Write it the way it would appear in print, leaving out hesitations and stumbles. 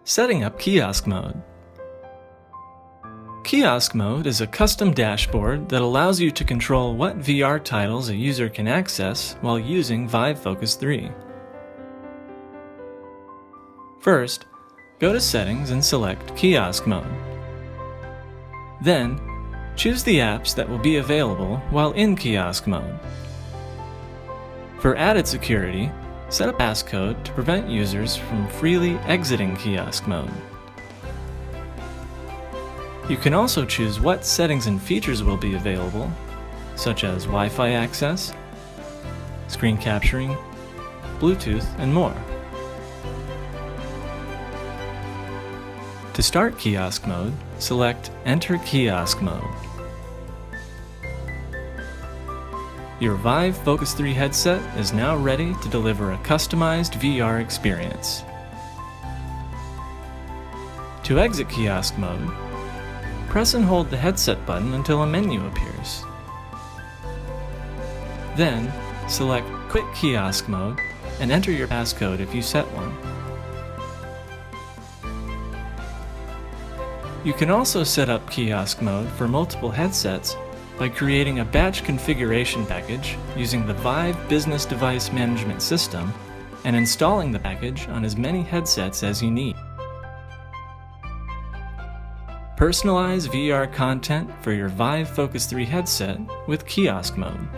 Setting up Kiosk Mode. Kiosk Mode is a custom dashboard that allows you to control what VR titles a user can access while using Vive Focus 3. First, go to Settings and select Kiosk Mode. Then, choose the apps that will be available while in Kiosk Mode. For added security, set a passcode to prevent users from freely exiting Kiosk Mode. You can also choose what settings and features will be available, such as Wi-Fi access, screen capturing, Bluetooth, and more. To start Kiosk Mode, select Enter Kiosk Mode. Your Vive Focus 3 headset is now ready to deliver a customized VR experience. To exit Kiosk Mode, press and hold the headset button until a menu appears. Then, select Quit Kiosk Mode and enter your passcode if you set one. You can also set up Kiosk Mode for multiple headsets by creating a batch configuration package using the Vive Business Device Management System and installing the package on as many headsets as you need. Personalize VR content for your Vive Focus 3 headset with Kiosk Mode.